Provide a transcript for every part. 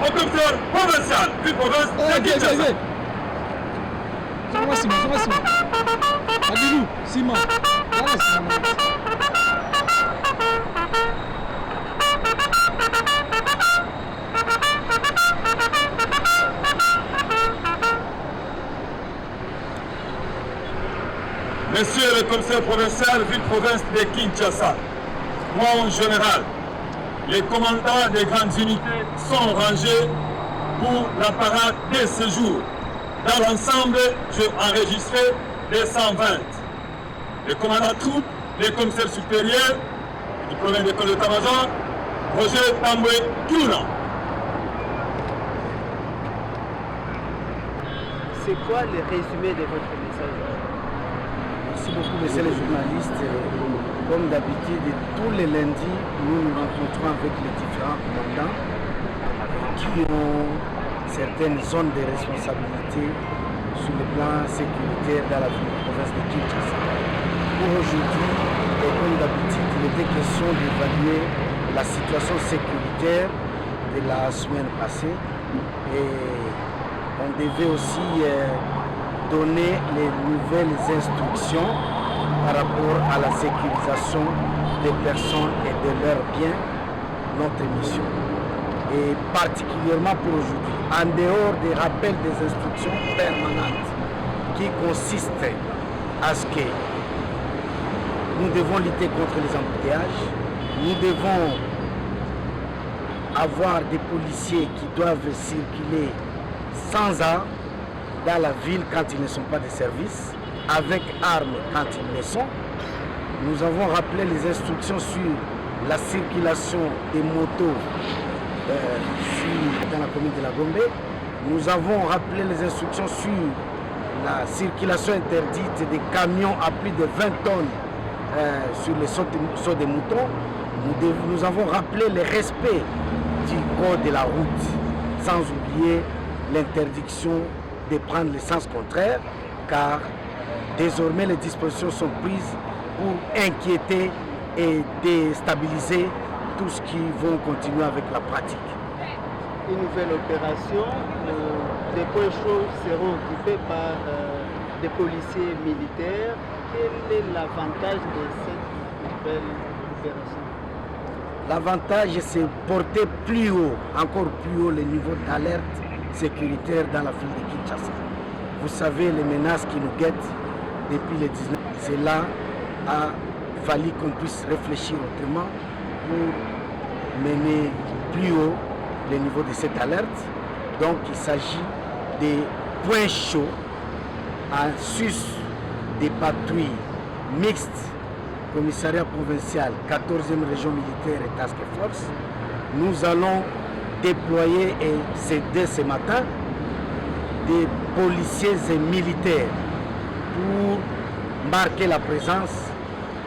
au commissaire provincial du province de Kinshasa. C'est moi. Adilou, Simon. Monsieur le commissaire provincial, ville-province de Kinshasa, mon général, les commandants des grandes unités sont rangés pour la parade de ce jour. Dans l'ensemble, j'ai enregistré les 120. Les commandants troupes, les commissaires supérieurs du premier d'école d'état-major, Roger Tamboué Touna. C'est quoi le résumé de votre message? Merci beaucoup, messieurs les journalistes. Comme d'habitude, tous les lundis, nous nous rencontrons avec les différents commandants qui ont certaines zones de responsabilité sur le plan sécuritaire dans la province de Kinshasa. Pour aujourd'hui, et comme d'habitude, il était question d'évaluer la situation sécuritaire de la semaine passée et on devait aussi donner les nouvelles instructions par rapport à la sécurisation des personnes et de leurs biens, notre mission. Et particulièrement pour aujourd'hui, en dehors des rappels des instructions permanentes qui consistent à ce que nous devons lutter contre les embouteillages, nous devons avoir des policiers qui doivent circuler sans armes dans la ville quand ils ne sont pas de service, avec armes quand ils le sont. Nous avons rappelé les instructions sur la circulation des motos dans la commune de la Gombe. Nous avons rappelé les instructions sur la circulation interdite des camions à plus de 20 tonnes sur les sauts des moutons. Nous avons rappelé le respect du code de la route, sans oublier l'interdiction de prendre le sens contraire, car désormais les dispositions sont prises pour inquiéter et déstabiliser tout ce qui vont continuer avec la pratique. Une nouvelle opération, des points chauds seront occupés par des policiers militaires. Quel est l'avantage de cette nouvelle opération? L'avantage, c'est porter plus haut, encore plus haut, les niveaux d'alerte sécuritaire dans la ville de Kinshasa. Vous savez, les menaces qui nous guettent depuis le 19, cela a fallu qu'on puisse réfléchir autrement pour mener plus haut les niveaux de cette alerte. Donc il s'agit des points chauds en sus des patrouilles mixtes, commissariat provincial, 14e région militaire et task force. Nous allons déployer, et c'est dès ce matin, des policiers et militaires pour marquer la présence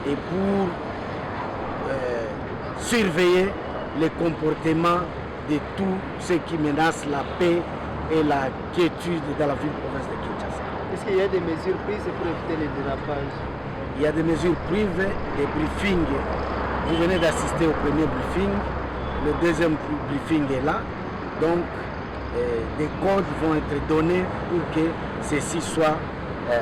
et pour surveiller les comportements de tous ceux qui menacent la paix et la quiétude dans la ville-province de Kinshasa. Est-ce qu'il y a des mesures prises pour éviter les dérapages? Il y a des mesures prises, des briefings. Vous venez d'assister au premier briefing, le deuxième briefing est là. Donc, des codes vont être donnés pour que ceci soit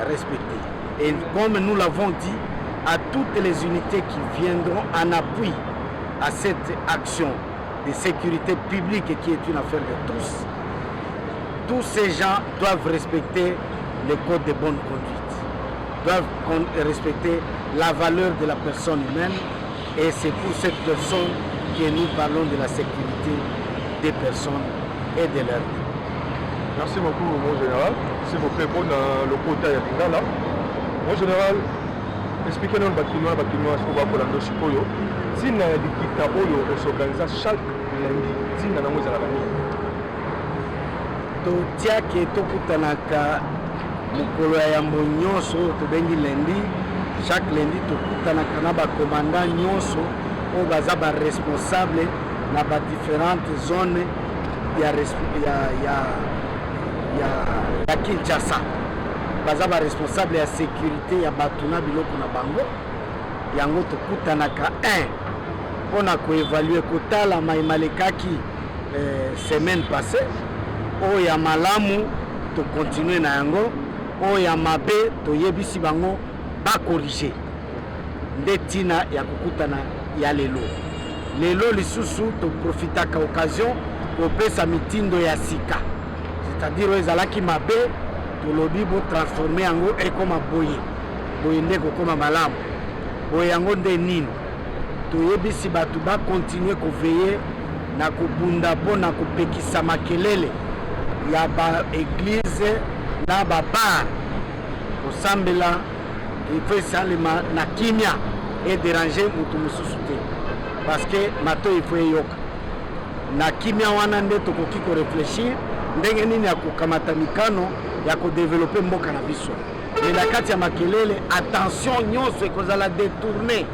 respecté. Et comme nous l'avons dit, à toutes les unités qui viendront en appui à cette action de sécurité publique qui est une affaire de tous ces gens doivent respecter les codes de bonne conduite, doivent respecter la valeur de la personne humaine, et c'est pour cette personne que nous parlons de la sécurité des personnes et de leur vie. Merci beaucoup, mon général. S'il vous plaît, pour le quota ya Lingala. Mon général, expliquez-nous le bâtiment, ce qu'on va pour la noche Poyo. Si nous avons dit que Poyo s'organise chaque lundi, si nous avons dit totiake tokutanaka mokolo ya yambo nyonso tobengi lundi, chaque lundi tokutanaka na bakomanda nyonso oyo baza baresponsable na badifferentes zones ya Kinshasa, baza baresponsable ya sécurité ya bato na biloko na bango. Yango tokutanaka mpona koevalue kotala mayemalekaki semaine passée oyo ya malamu tokontinue na yango oyo ya mabe toyebisi bango bakorige nde ntina ya kokutana ya lelo lisusu toprofitaka occasion kopesa mitindo ya sika c'est-à-dire oyo ezalaki mabe tolobi botransforme yango ekoma boye nde kokoma malamu boye yango nde nini toyebisi bato bakontinue koveye na kobunda mpo na kopekisa makelele ya baeglize na babar kosambela ifo esalema na kimia ederange moto mosusu te parce que mato ifo eyoka na kimia wana nde tokoki koreflechir ndenge nini ya kokamata mikano ya kodevelope mboka na biso me na kati ya makelele attention nyonso ekozala détourné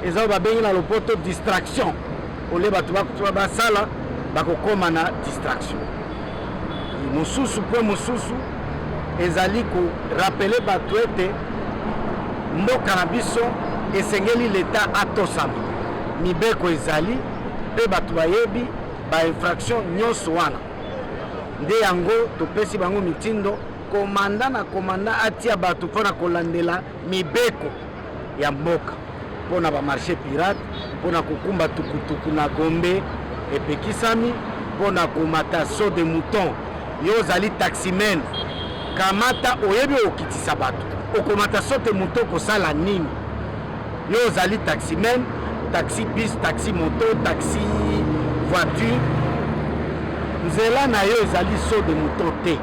eza oyo babengi na lopoto distraction ole bato bakutuba basala bakokoma na distraction mosusu mpe mosusu ezali korapele bato ete mboka na biso esengeli leta atosama mibeko ezali mpe bato bayebi bainfraction nyonso wana nde yango topesi bango mitindo komanda na komanda atia bato mpona kolandela mibeko ya mboka mpona bamarché pirate mpona kokumba tukutuku na gombe epekisami mpona komata so de mouton yo ozali taximen kamata oyebi okitisa bato okomata so de mouton kosala nini yo ozali taximen taxi bus taxi moto taxi voiture nzela na yo ezali so de mouton te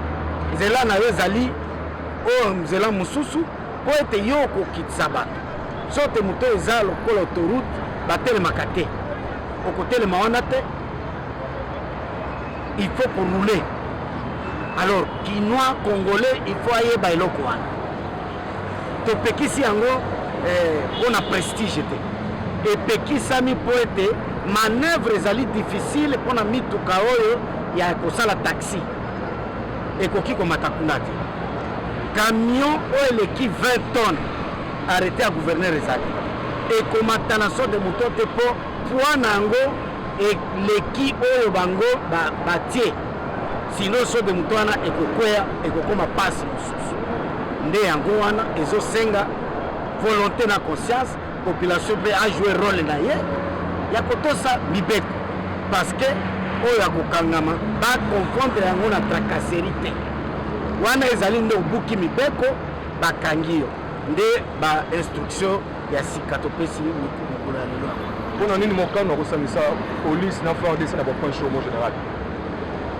nzela na yo ezali oyo nzela mosusu po ete yo okokitisa bato so te mouton eza lokola autoroute batelemaka te okotelema wana te il faut rouler alors kinois congolais il faut ayeba eloko wana topekisi yango mpona prestige te epekisami mpo ete manœuvre ezali difficile mpona mituka oyo ya kosala taxi ekoki komata kuna te camion oyo eleki 20 tonnes arrêté ya gouverneur ezali ekomata na so de moto te mpo poids na yango eleki oyo bango batie sino so de moto wana ekokweya ekokoma pasi mosusu nde yango wana ezosenga volonté na conscience population mpe ajouer rôle na ye ya kotosa mibeko parce que oyo akokangama bakonfondre yango na tracasserie te wana ezali nde obuki mibeko bakangi yo nde bainstruction ya sika topesi mikolo ya lelo mpona nini mokano akosamisa police na FARDC na bapoint chaud mo général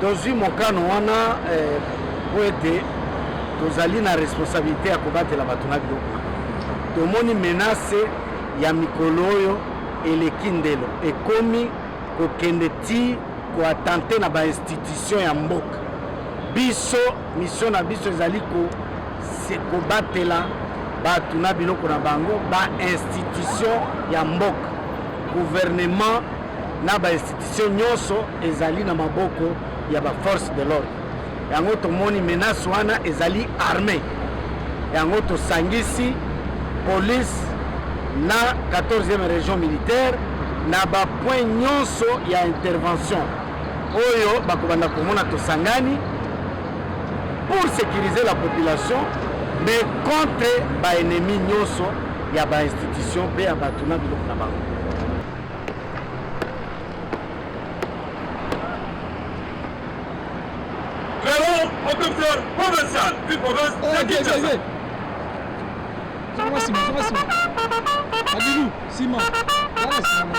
tozwi mokano wana po ete tozali na responsabilité ya kobatela bato na biloko tomoni menace ya mikolo oyo eleki ndelo ekomi kokende ti koatante na bainstitution ya mboka biso mission na biso ezali kobatela bato na biloko na bango bainstitution ya mboka gouvernement na bainstitution nyonso ezali na maboko ya baforce de l'ordre yango tomoni menace wana ezali armée yango tosangisi police na 14e région militaire na bapoint nyonso ya intervention oyo bakobanda komona tosangani pour sécuriser la population mais contre baennemi nyonso ya bainstitution mpe ya bato na biloko na bango Vraiment, au docteur provincial du province de Kinshasa. Fais-moi Simon, fais-moi Simon. Adilou, Simon. Voilà Simon.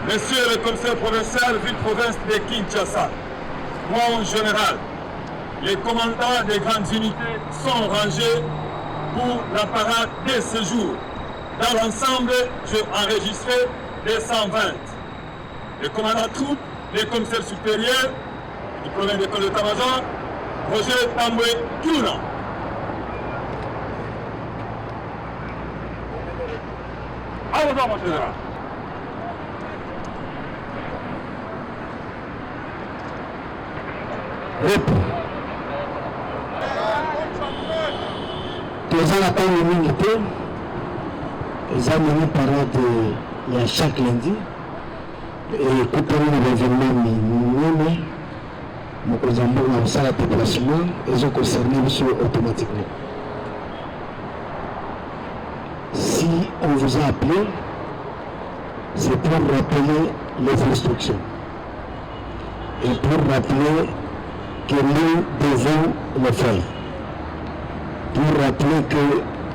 Monsieur le commissaire provincial, ville-province de Kinshasa, moi en général, les commandants des grandes unités sont rangés pour la parade de ce jour. Dans l'ensemble, j'ai enregistré les 120. Les commandants de troupes, les commissaires supérieurs, du premier d'école d'état-major, Roger Tamboué Kiuna. Au revoir, mon général. Nous attendons une unité. Ils ont mené parade chaque lundi. Et quand on a l'événement, nous avons fait le déplacement, ils ont concerné automatiquement. Si on vous a appelé, c'est pour rappeler les instructions et pour rappeler que nous devons le faire. Pour rappeler que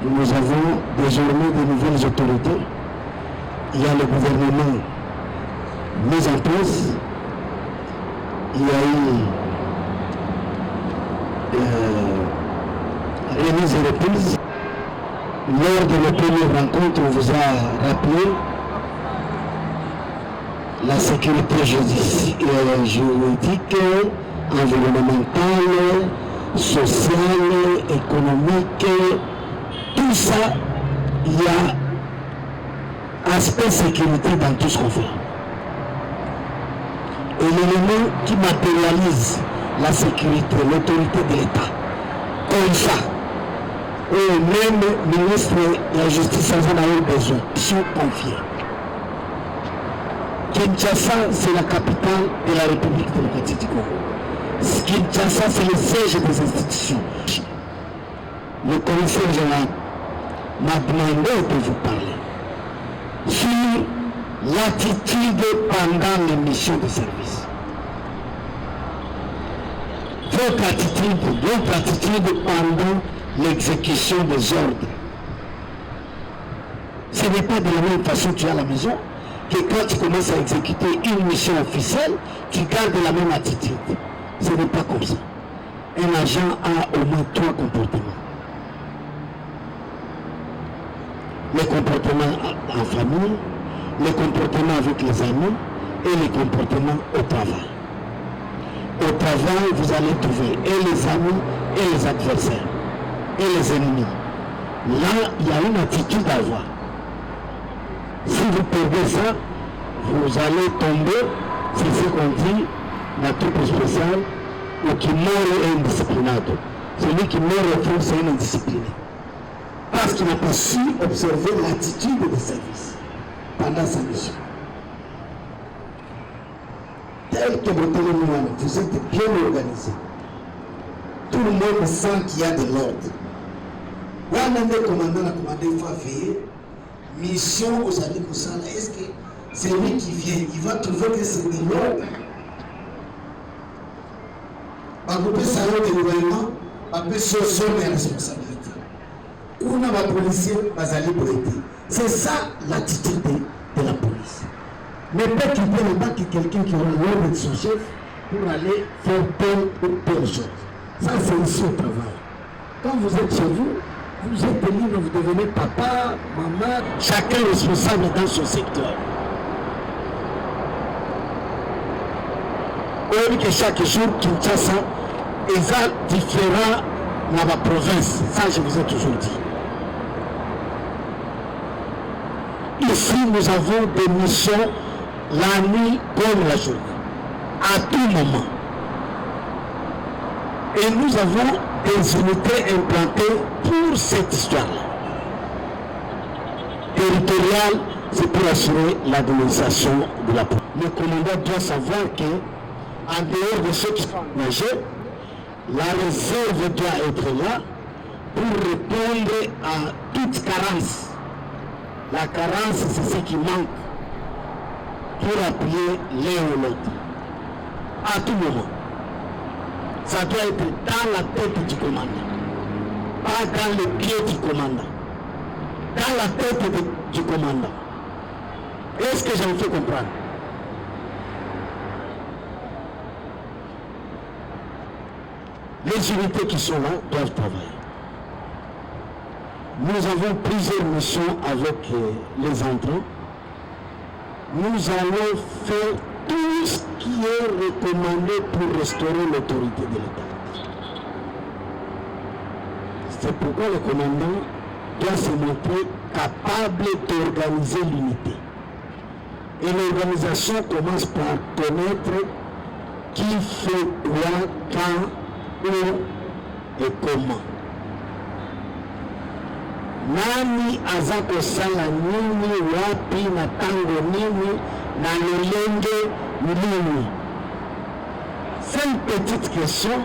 nous avons désormais de nouvelles autorités. Il y a le gouvernement mis en place. Il y a eu remise et reprise. Lors de la première rencontre, on vous a rappelé la sécurité juridique, environnementale, sociale, économique, tout ça, il y a aspect sécurité dans tout ce qu'on fait. Et l'élément qui matérialise la sécurité, l'autorité de l'État, comme ça, et même le ministre de la Justice en a eu besoin, sont confiés. Kinshasa, c'est la capitale de la République démocratique du Congo. Kinshasa, c'est le siège des institutions. Le commissaire général m'a demandé de vous parler sur l'attitude pendant les missions de service. Votre attitude pendant l'exécution des ordres. Ce n'est pas de la même façon que tu es à la maison que quand tu commences à exécuter une mission officielle, tu gardes la même attitude. Ce n'est pas comme ça. Un agent a au moins 3 comportements. Les comportements en famille, les comportements avec les amis et les comportements au travail. Au travail, vous allez trouver et les amis et les adversaires et les ennemis. Là, il y a une attitude à avoir. Si vous perdez ça, vous allez tomber, c'est ce qu'on dit, la troupe spéciale, ou qui meurt est indisciplinado. Celui qui meurt au fond, c'est un indiscipliné. Parce qu'il n'a pas su observer l'attitude de service pendant sa mission. Tel que votre élément, vous êtes bien organisé. Tout le monde sent qu'il y a de l'ordre. Le commandant a commandé, il faut veiller. Mission aux amis Koussala, est-ce que c'est lui qui vient, il va trouver que c'est de l'ordre. Par le salon de gouvernement, par le son des responsabilités. On a un policier, c'est ça l'attitude de la police. Mais pas qu'il ne pas que quelqu'un qui aura l'ordre de son chef pour aller faire telle ou telle chose. Ça, c'est ici au travail. Quand vous êtes chez vous, vous êtes libre, vous devenez papa, maman, chacun est responsable dans son secteur. On dit que chaque jour, Kinshasa est différent dans la province. Ça, je vous ai toujours dit. Ici, nous avons des missions la nuit comme la journée, à tout moment. Et nous avons des unités implantées pour cette histoire-là. Territoriale, c'est pour assurer l'administration de la police. Le commandant doit savoir que, en dehors de ceux qui sont engagés, la réserve doit être là pour répondre à toute carence. La carence, c'est ce qui manque pour appuyer l'un ou l'autre. À tout moment. Ça doit être dans la tête du commandant, pas dans les pieds du commandant, dans la tête du commandant. Est-ce que j'en fais comprendre? Les unités qui sont là doivent travailler. Nous avons plusieurs missions avec les entrants. Nous allons faire tout ce qui est recommandé pour restaurer l'autorité de l'État. C'est pourquoi le commandant doit se montrer capable d'organiser l'unité. Et l'organisation commence par connaître qui fait quoi, quand, où et comment. nani aza kosala nini wapi na tango nini na lolenge nini. C'est une petite question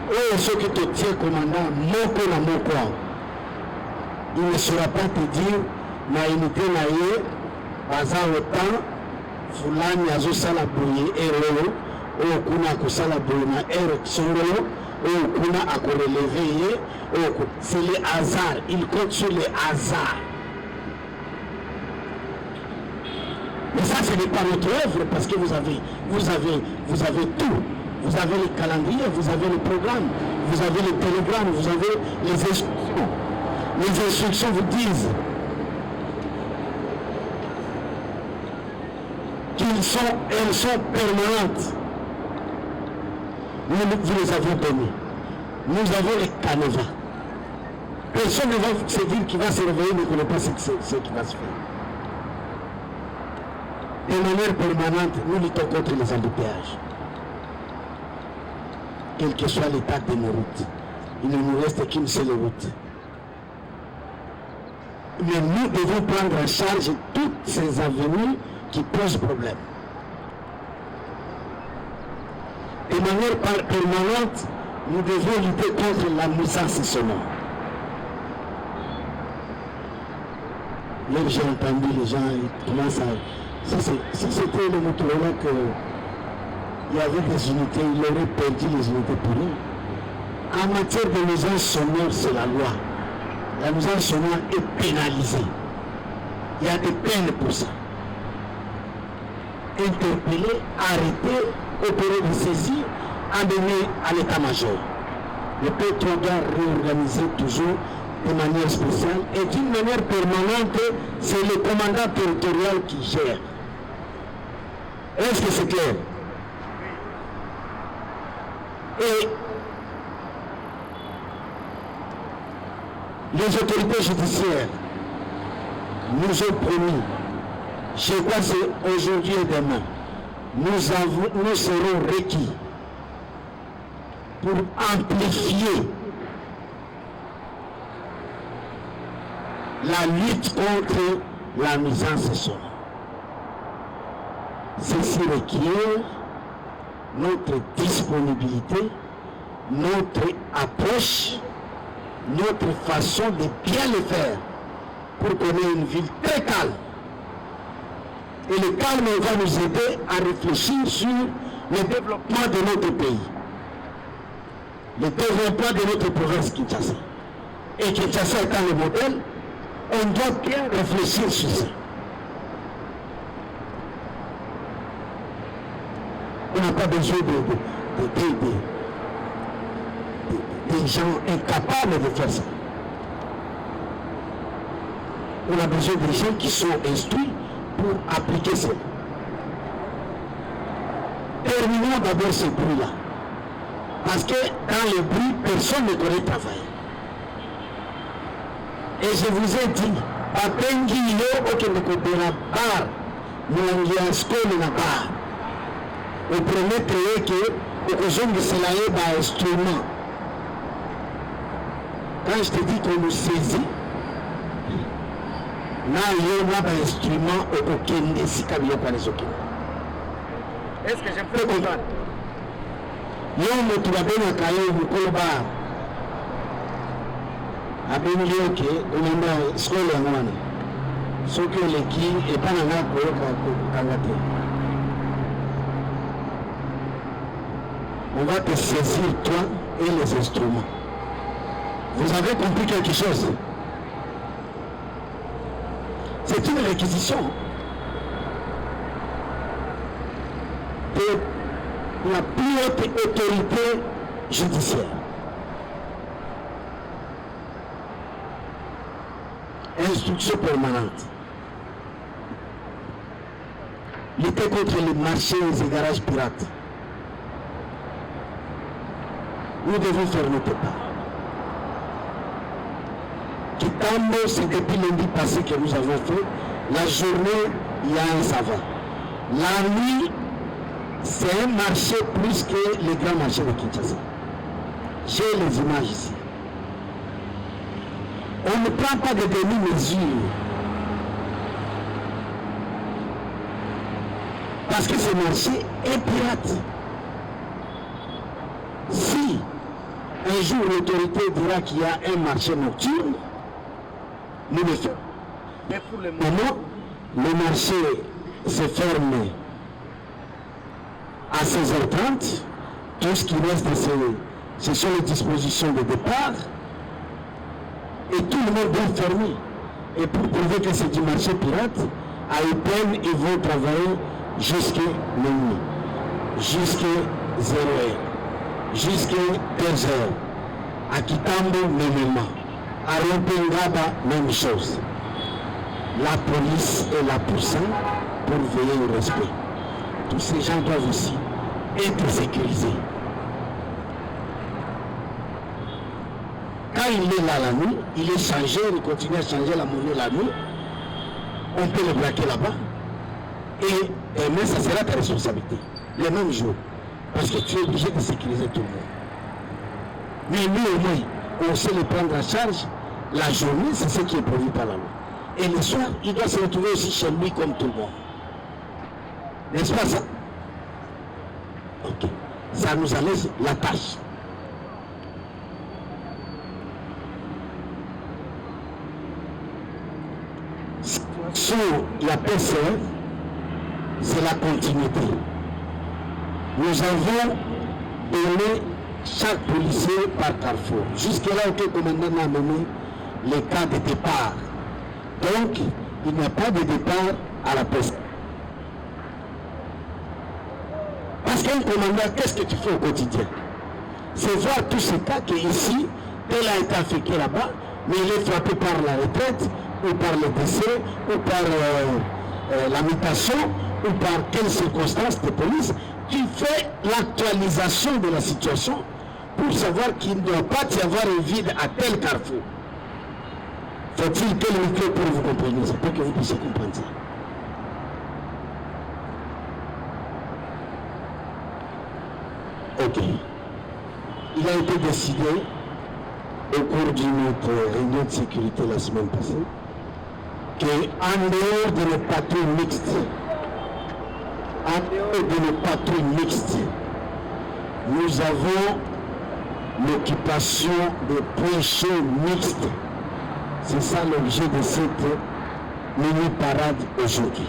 oyo soki totie commandant moko na moko il ne saura pas te dire na unité na ye baza autant fulani azosala boye ero oyo kuna akosala boye na ero songolo oyo kuna akoreleve ye oyo c'est le hasard, il compte sur le hasard. Mais ça ce n'est pas notre œuvre parce que vous avez tout. Vous avez le calendrier, vous avez le programme, vous avez le télégramme, vous avez les instructions. Les instructions vous disent elles sont permanentes. Vous les avez données. Nous avons les canevas. Personne ne va se dire qu'il va se réveiller, ne connaît pas ce qui va se faire. De manière permanente, nous luttons contre les embouteillages. Quel que soit l'état de nos routes, il ne nous reste qu'une seule route. Mais nous devons prendre en charge toutes ces avenues qui posent problème. De manière permanente, nous devons lutter contre la nuisance sonore. Là, j'ai entendu les gens, ils commencent à... Si c'était le motorologue il y avait des unités, il aurait perdu les unités pour eux. En matière de nuisance sonore, c'est la loi. La nuisance sonore est pénalisée. Il y a des peines pour ça. Interpeller, arrêter, opérer des saisies, amener à l'état-major. Le pétro doit réorganiser toujours de manière spéciale et d'une manière permanente, c'est le commandant territorial qui gère. Est-ce que c'est clair? Et les autorités judiciaires nous ont promis, je crois que c'est aujourd'hui et demain, nous serons requis pour amplifier la lutte contre la nuisance sonore. Ceci requiert notre disponibilité, notre approche, notre façon de bien le faire pour qu'on ait une ville très calme. Et le calme va nous aider à réfléchir sur le développement de notre pays, le développement de notre province Kinshasa. Et Kinshasa étant le modèle, on doit bien réfléchir sur ça. On n'a pas besoin des gens incapables de faire ça. On a besoin des gens qui sont instruits pour appliquer ça. Terminons d'abord ce bruit-là. Parce que dans le bruit, personne ne connaît travailler. Et je vous ai dit, Bapengi yo okendekobera bar, Mwangia skole na bar. Au premier créé que okozongisela ye ba instrument. Quand je te dis qu'on nous saisit, na yo na ba instrument okokende sika biloko les okende. Est-ce que je peux comprendre? Yo moto babengaka yo mokolo bar. Abengi yo ke onenda skole yango wana. Soki oleki epa na nga koyoka kokanga te. On va te saisir toi et les instruments. Vous avez compris quelque chose? C'est une réquisition de la plus haute autorité judiciaire. Instruction permanente. Lutter contre les marchés et les garages pirates. Nous devons faire notre part. Kitambo, c'est depuis lundi passé que nous avons fait. La journée, il y a un savant. La nuit, c'est un marché plus que les grands marchés de Kinshasa. J'ai les images ici. On ne prend pas de demi-mesures. Parce que ce marché est pirate. Si un jour l'autorité dira qu'il y a un marché nocturne, nous le faisons. Mais pour le moment, le marché se ferme à 16h30. Tout ce qui reste, ce sont les dispositions de départ. Et tout le monde doit fermer. Et pour prouver que c'est du marché pirate, à Eupen, ils vont travailler jusqu'à minuit, jusqu'à 0h, jusqu'à 2h. À Kitambo, même. À Rompengaba, même chose. La police est là pour ça, pour veiller au respect. Tous ces gens doivent aussi être sécurisés. Quand il est là la nuit, il est changé, il continue à changer la monnaie la nuit, on peut le braquer là-bas. Mais ça sera ta responsabilité, le même jour. Parce que tu es obligé de sécuriser tout le monde. Mais nous au moins, on sait le prendre en charge. La journée, c'est ce qui est prévu par la loi. Et le soir, il doit se retrouver aussi chez lui comme tout le monde. N'est-ce pas ça? Ok. Ça nous allège la tâche. Sur la PCR, c'est la continuité. Nous avons donné chaque policier par carrefour. Jusque-là, aucun commandant n'a mené les cas de départ. Donc, il n'y a pas de départ à la poste. Parce qu'un commandant, qu'est-ce que tu fais au quotidien? C'est voir tous ces cas qu'ici, tel a été affecté là-bas, mais il est frappé par la retraite, ou par le décès, ou par la mutation, ou par quelles circonstances de police. Tu fais l'actualisation de la situation pour savoir qu'il ne doit pas y avoir un vide à tel carrefour. Faut-il que le micro pour vous compreniez, c'est pour que vous puissiez comprendre ça. Ok. Il a été décidé au cours d'une réunion de sécurité la semaine passée qu'en dehors de nos patrouilles mixtes, nous avons l'occupation des points chauds mixtes. C'est ça l'objet de cette mini-parade aujourd'hui.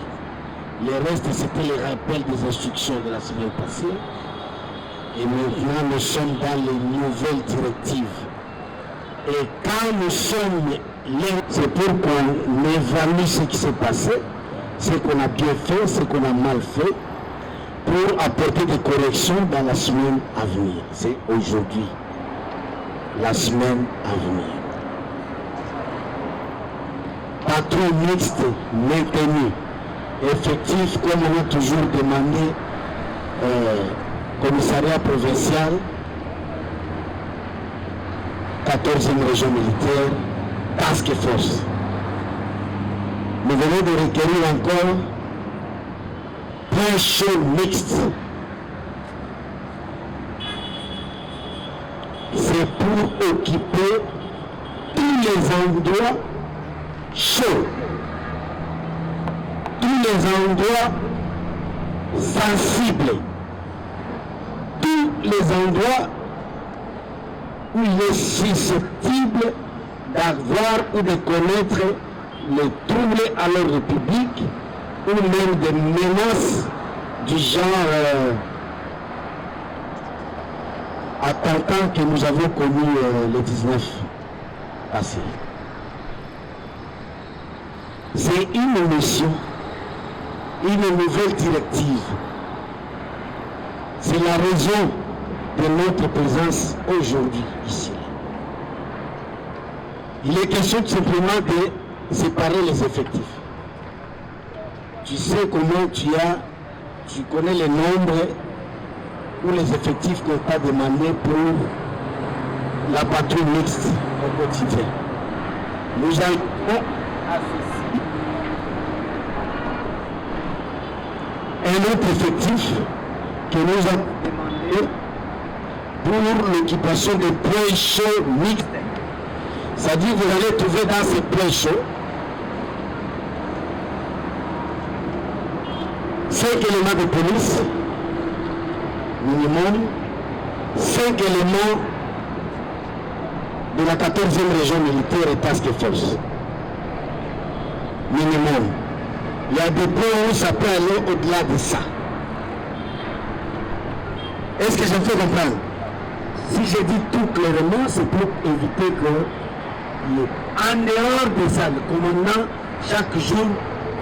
Le reste, c'était les rappels des instructions de la semaine passée. Et maintenant, nous sommes dans les nouvelles directives. Et quand nous sommes là, c'est pour qu'on évalue ce qui s'est passé, ce qu'on a bien fait, ce qu'on a mal fait, pour apporter des corrections dans la semaine à venir. C'est aujourd'hui, la semaine à venir. Patrouille mixte maintenue, effectif comme on a toujours demandé, commissariat provincial, 14e région militaire, task force. Nous venons de requérir encore point chaud mixte. C'est pour occuper tous les endroits chauds, tous les endroits sensibles, tous les endroits où il est susceptible d'avoir ou de connaître les troubles à l'ordre public ou même des menaces du genre attentat que nous avons connu le 19 passé. C'est une mission, une nouvelle directive. C'est la raison de notre présence aujourd'hui ici. Il est question tout simplement de séparer les effectifs. Tu sais comment tu connais les nombres ou les effectifs qu'on t'a demandé pour la patrouille mixte au quotidien. Nous avons à ceci un autre effectif que nous avons demandé pour l'occupation des points chauds mixtes. C'est-à-dire vous allez trouver dans ces points chauds 5 éléments de police, minimum, 5 éléments de la 14e région militaire et task force. Minimum. Il y a des points où ça peut aller au-delà de ça. Est-ce que je me fais comprendre? Si je dis tout clairement, c'est pour éviter que, en dehors de ça, le commandant, chaque jour,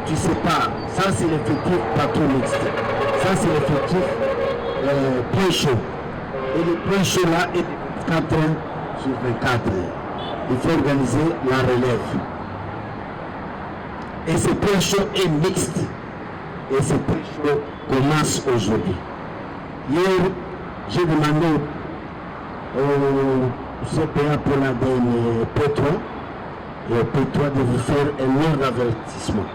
tu sais pas, ça c'est l'effectif patron mixte. Ça c'est l'effectif point chaud. Et le point chaud là est 4 heures sur 24 heures. Il faut organiser la relève. Et ce point chaud est mixte. Et ce point chaud commence aujourd'hui. Hier, j'ai demandé au CPA pour la P3 et au P3 de vous faire un nom d'avertissement.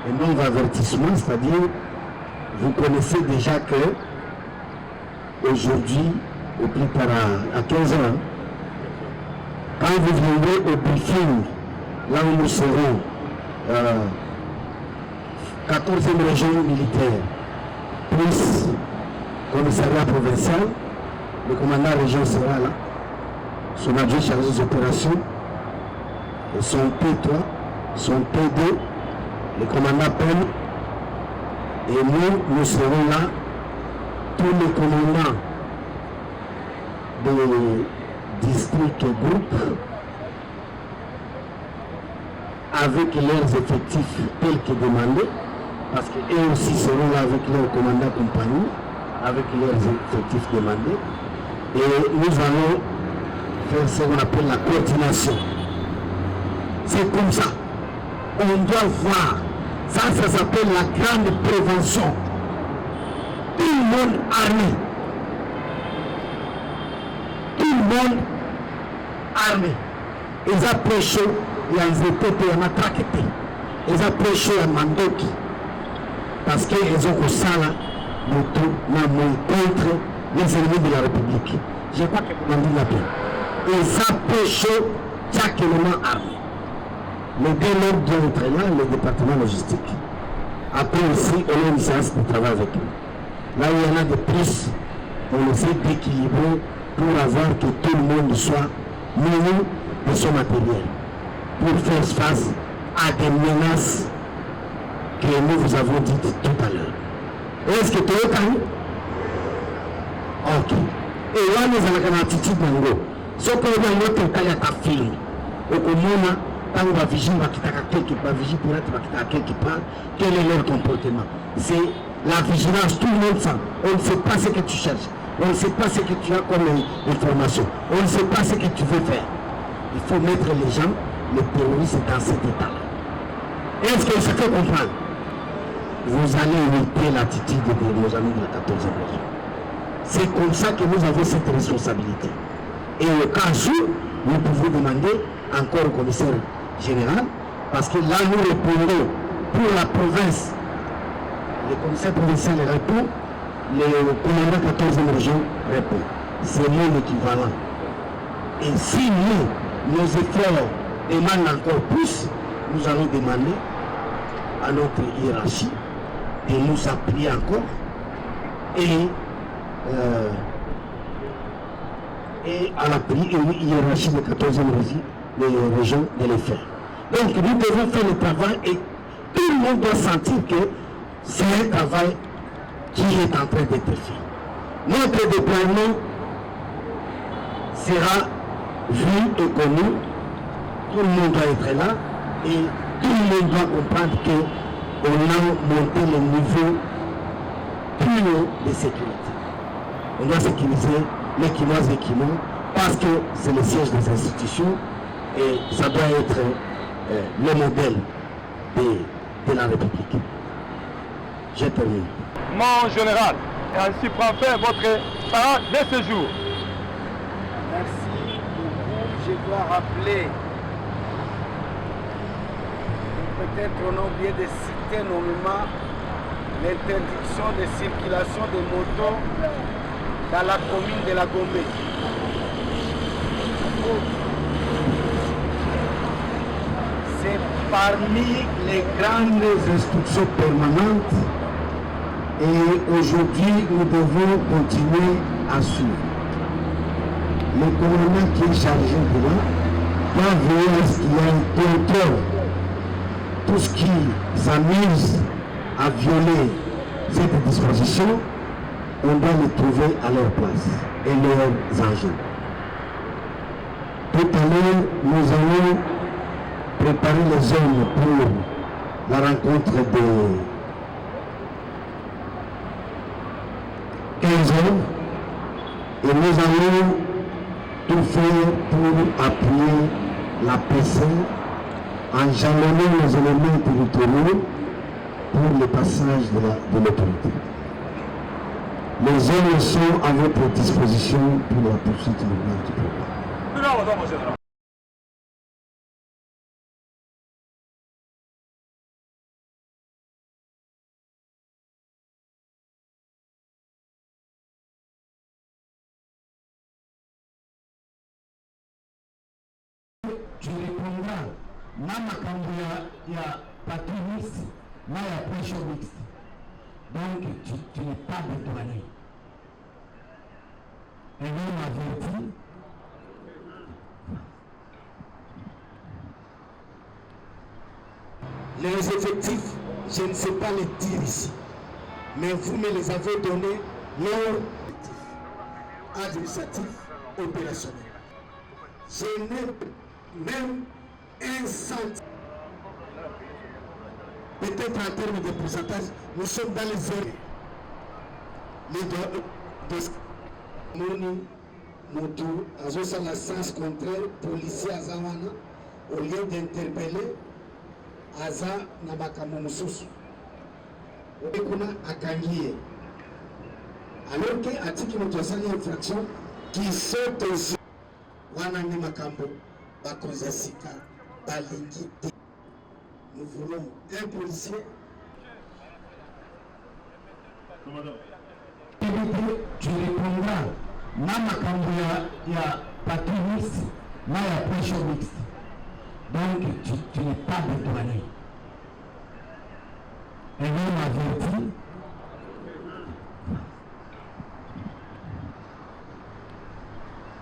Un nom d'avertissement, c'est-à-dire, vous connaissez déjà que aujourd'hui, au plus tard à 15 ans, quand vous viendrez au briefing, là où nous serons, 14e région militaire, plus commissariat provincial, le commandant région sera là, son adjoint chargé des opérations, son P3, son P2, le commandant PEN, et nous serons là, tous les commandants de districts et groupes, avec leurs effectifs tels que demandés, parce qu'eux aussi seront là avec leurs commandants compagnie, avec leurs effectifs demandés, et nous allons faire ce qu'on appelle la coordination. C'est comme ça. On doit voir, ça s'appelle la grande prévention. Tout le monde armé. Tout le monde armé. Ils approchent, il y a un ZTP, il y a un traqueté. Ils approchent un mandoki. Parce qu'ils ont que ça là, le tout, contre les ennemis de la République. Je crois que vous m'en dites la bien. Ils approchent chaque élément armé. Les deux membres doivent être là, le département logistique. Après aussi, on a une séance de travail avec eux. Là où il y en a de plus, on essaie d'équilibrer pour avoir que tout le monde soit muni de son matériel. Pour faire face à des menaces que nous vous avons dites tout à l'heure. Est-ce que tu es calme? Ok. Et là, nous avons une attitude nango. Ce qu'on a dans notre cas, il y a ta film. Au commun, quand on va vigiler, quelque part, quelque part, quel est leur comportement? C'est la vigilance, tout le monde sent. On ne sait pas ce que tu cherches. On ne sait pas ce que tu as comme information. On ne sait pas ce que tu veux faire. Il faut mettre les gens, les terroristes dans cet état-là. Est-ce que ça fait comprendre? Vous allez éviter l'attitude de nos amis de la 14e région. C'est comme ça que nous avons cette responsabilité. Et au cas où, nous pouvons demander encore au commissaire général, parce que là nous répondons pour la province, le commissaire provincial répond, le commandant 14e région répond. C'est mon équivalent. Et si nous, nos efforts demandent encore plus, nous allons demander à notre hiérarchie de nous appuyer encore et à la hiérarchie de 14e région de les faire. Donc nous devons faire le travail et tout le monde doit sentir que c'est un travail qui est en train d'être fait. Notre déploiement sera vu et connu, tout le monde doit être là et tout le monde doit comprendre qu'on a monté le niveau plus haut de sécurité. On doit sécuriser les Kinois parce que c'est le siège des institutions et ça doit être le modèle de la République. Je termine. Mon général, et ainsi prend fin votre parade de ce jour. Merci beaucoup. Je dois rappeler, peut-être on a oublié de citer nommément l'interdiction de circulation des motos dans la commune de la Gombe. parmi les grandes instructions permanentes et aujourd'hui nous devons continuer à suivre. Le commandant qui est chargé de là doit veiller à ce qu'il y ait un contrôle. Tout ce qui s'amuse à violer cette disposition, on doit les trouver à leur place et leurs enjeux. Tout à l'heure, nous allons préparer les hommes pour la rencontre de 15 heures et nous allons tout faire pour appuyer la PC en jalonnant les éléments territoriaux pour le passage de l'autorité. Les hommes sont à votre disposition pour la poursuite du programme. Tu répondras na makambo ya patroniste na ya pression mixte. Donc tu n'es pas dédouané. Et on m'avertit. Les effectifs, je ne sais pas les dire ici, mais vous me les avez donnés lors administratif opérationnel. Je n'ai même un centime. Peut-être en termes de pourcentage, nous sommes dans les zéros. Moni, Moto, à la sens contraire, policier à Zawana, au lieu d'interpeller, Aza Nabakamo Moussousou. Okuna Akangié. Alors que Atiki Motosani infraction qui sont aussi Wanani Makambo, Bakozasika, Balingi. Nous voulons un policier. Tu répondras na makambo ya patroniste na ya pression mixte. Donc tu n'es pas dédouané. Et on m'avertit.